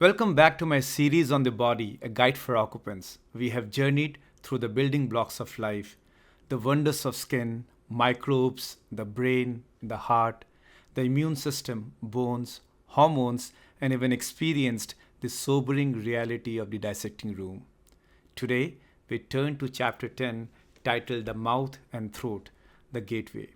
Welcome back to my series on the body, a guide for occupants. We have journeyed through the building blocks of life, the wonders of skin, microbes, the brain, the heart, the immune system, bones, hormones, and even experienced the sobering reality of the dissecting room. Today, we turn to chapter 10 titled The Mouth and Throat, the Gateway,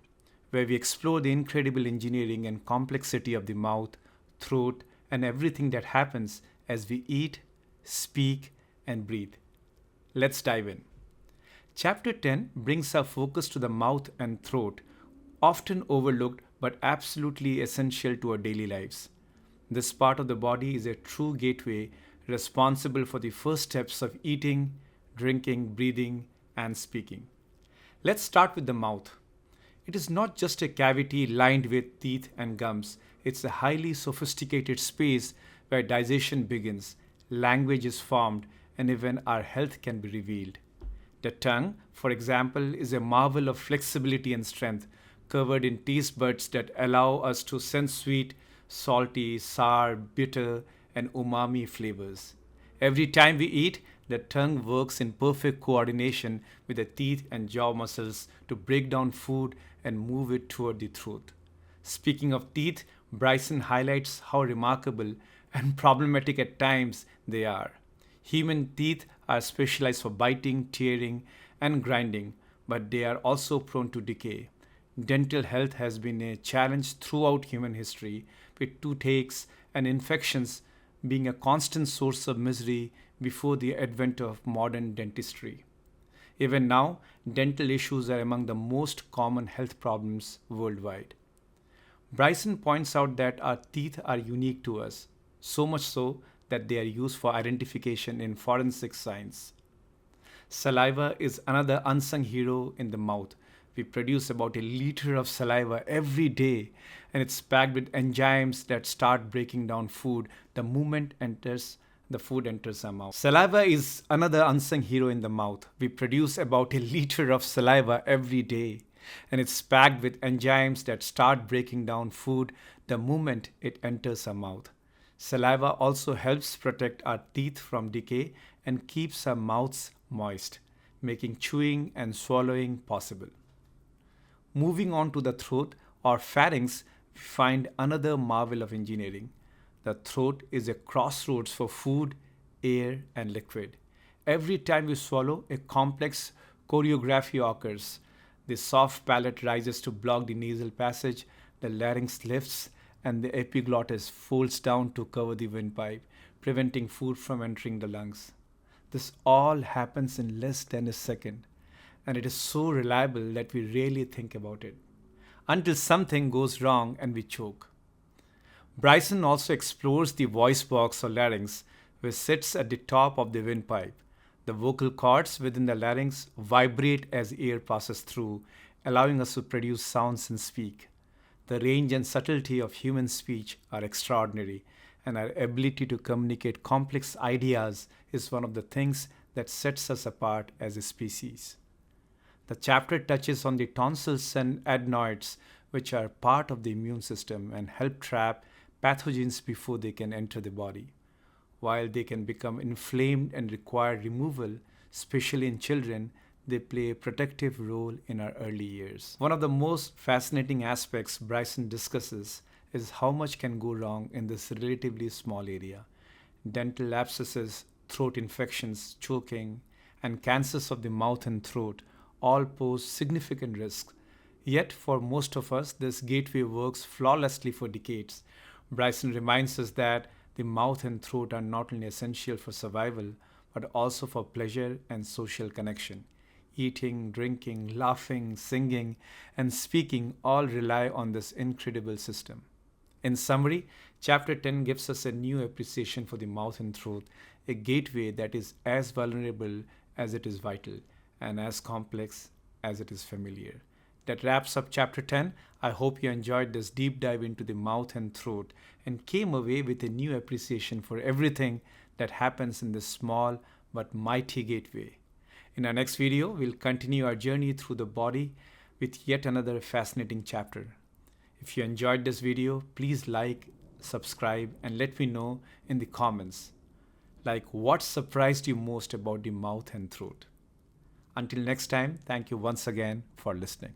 where we explore the incredible engineering and complexity of the mouth, throat, and everything that happens as we eat, speak, and breathe. Let's dive in. Chapter 10 brings our focus to the mouth and throat, often overlooked but absolutely essential to our daily lives. This part of the body is a true gateway responsible for the first steps of eating, drinking, breathing, and speaking. Let's start with the mouth. It is not just a cavity lined with teeth and gums, it's a highly sophisticated space where digestion begins, language is formed, and even our health can be revealed. The tongue, for example, is a marvel of flexibility and strength, covered in taste buds that allow us to sense sweet, salty, sour, bitter, and umami flavors. Every time we eat, the tongue works in perfect coordination with the teeth and jaw muscles to break down food and move it toward the throat. Speaking of teeth, Bryson highlights how remarkable and problematic at times they are. Human teeth are specialized for biting, tearing, and grinding, but they are also prone to decay. Dental health has been a challenge throughout human history, with toothaches and infections being a constant source of misery before the advent of modern dentistry. Even now, dental issues are among the most common health problems worldwide. Bryson points out that our teeth are unique to us, so much so that they are used for identification in forensic science. Saliva is another unsung hero in the mouth. We produce about a liter of saliva every day, and it's packed with enzymes that start breaking down food the moment the food enters our mouth. Saliva is another unsung hero in the mouth. We produce about a liter of saliva every day, and it's packed with enzymes that start breaking down food the moment it enters our mouth. Saliva also helps protect our teeth from decay and keeps our mouths moist, making chewing and swallowing possible. Moving on to the throat or pharynx, we find another marvel of engineering. The throat is a crossroads for food, air, and liquid. Every time we swallow, a complex choreography occurs. The soft palate rises to block the nasal passage, the larynx lifts, and the epiglottis folds down to cover the windpipe, preventing food from entering the lungs. This all happens in less than a second, and it is so reliable that we rarely think about it until something goes wrong and we choke. Bryson also explores the voice box or larynx, which sits at the top of the windpipe. The vocal cords within the larynx vibrate as air passes through, allowing us to produce sounds and speak. The range and subtlety of human speech are extraordinary, and our ability to communicate complex ideas is one of the things that sets us apart as a species. The chapter touches on the tonsils and adenoids, which are part of the immune system and help trap pathogens before they can enter the body. While they can become inflamed and require removal, especially in children, they play a protective role in our early years. One of the most fascinating aspects Bryson discusses is how much can go wrong in this relatively small area. Dental abscesses, throat infections, choking, and cancers of the mouth and throat all pose significant risks. Yet, for most of us, this gateway works flawlessly for decades. Bryson reminds us that the mouth and throat are not only essential for survival, but also for pleasure and social connection. Eating, drinking, laughing, singing, and speaking all rely on this incredible system. In summary, Chapter 10 gives us a new appreciation for the mouth and throat, a gateway that is as vulnerable as it is vital and as complex as it is familiar. That wraps up Chapter 10. I hope you enjoyed this deep dive into the mouth and throat and came away with a new appreciation for everything that happens in this small but mighty gateway. In our next video, we'll continue our journey through the body with yet another fascinating chapter. If you enjoyed this video, please like, subscribe, and let me know in the comments like what surprised you most about the mouth and throat. Until next time, thank you once again for listening.